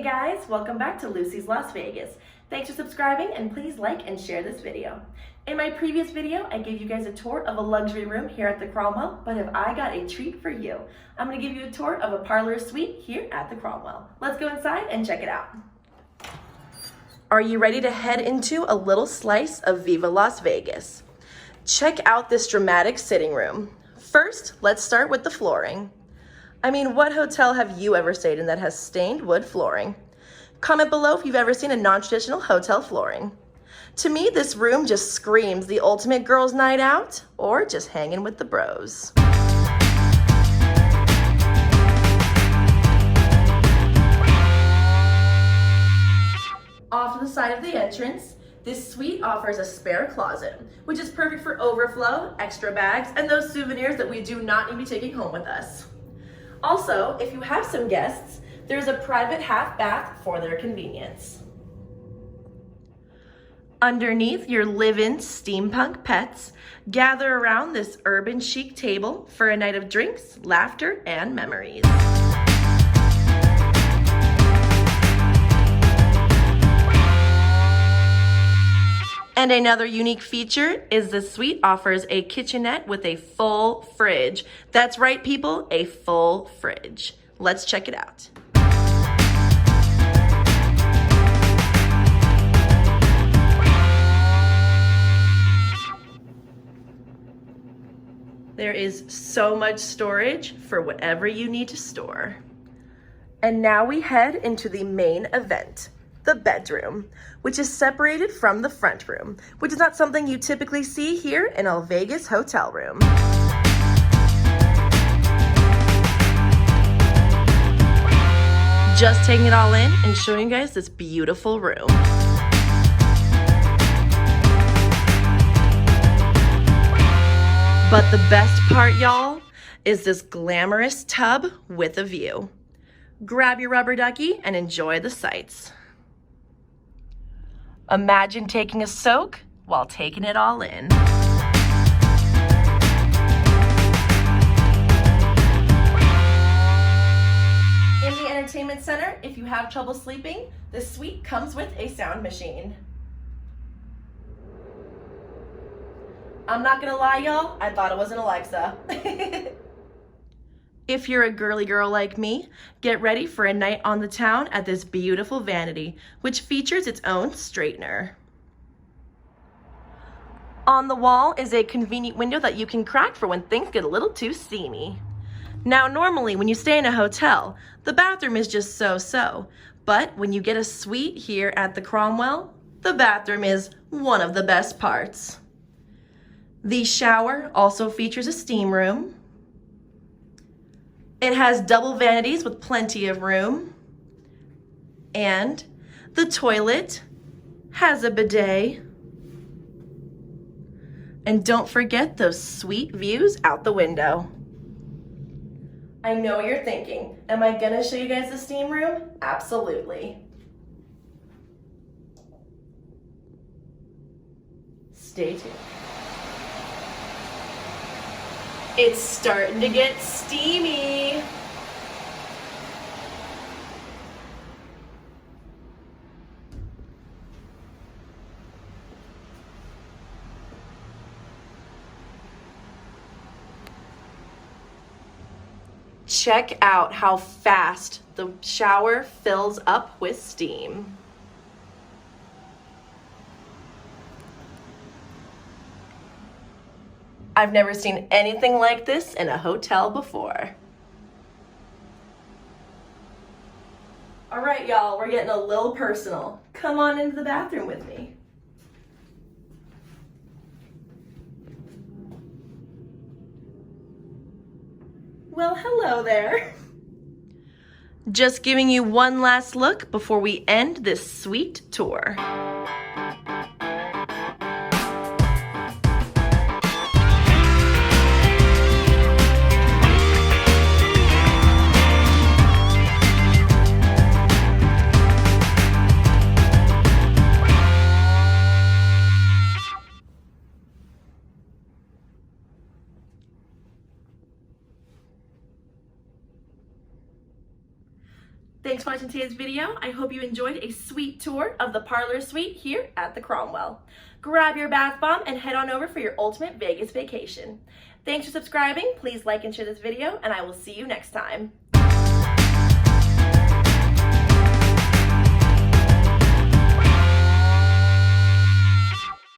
guys, welcome back to Lucy's Las Vegas. Thanks for subscribing and please like and share this video. In my previous video, I gave you guys a tour of a luxury room here at the Cromwell, but have I got a treat for you. I'm going to give you a tour of a parlor suite here at the Cromwell. Let's go inside and check it out. Are you ready to head into a little slice of Viva Las Vegas? Check out this dramatic sitting room. First, let's start with the flooring. I mean, what hotel have you ever stayed in that has stained wood flooring? Comment below if you've ever seen a non-traditional hotel flooring. To me, this room just screams the ultimate girls' night out or just hanging with the bros. Off to the side of the entrance, this suite offers a spare closet, which is perfect for overflow, extra bags, and those souvenirs that we do not need to be taking home with us. Also, if you have some guests, there's a private half bath for their convenience. Underneath your live-in steampunk pets, gather around this urban chic table for a night of drinks, laughter, and memories. And another unique feature is the suite offers a kitchenette with a full fridge. That's right, people, a full fridge. Let's check it out. There is so much storage for whatever you need to store. And now we head into the main event. The bedroom, which is separated from the front room, which is not something you typically see here in a Vegas hotel room. Just taking it all in and showing you guys this beautiful room. But the best part, y'all, is this glamorous tub with a view. Grab your rubber ducky and enjoy the sights. Imagine taking a soak while taking it all in. In the entertainment center, if you have trouble sleeping, the suite comes with a sound machine. I'm not gonna lie, y'all, I thought it was an Alexa. If you're a girly girl like me, get ready for a night on the town at this beautiful vanity, which features its own straightener. On the wall is a convenient window that you can crack for when things get a little too steamy. Now, normally when you stay in a hotel, the bathroom is just so-so, but when you get a suite here at the Cromwell, the bathroom is one of the best parts. The shower also features a steam room. It has double vanities with plenty of room. And the toilet has a bidet. And don't forget those sweet views out the window. I know what you're thinking. Am I gonna show you guys the steam room? Absolutely. Stay tuned. It's starting to get steamy. Check out how fast the shower fills up with steam. I've never seen anything like this in a hotel before. All right, y'all, we're getting a little personal. Come on into the bathroom with me. Well, hello there. Just giving you one last look before we end this sweet tour. Thanks for watching today's video. I hope you enjoyed a sweet tour of the Parlor Suite here at the Cromwell. Grab your bath bomb and head on over for your ultimate Vegas vacation. Thanks for subscribing. Please like and share this video, and I will see you next time.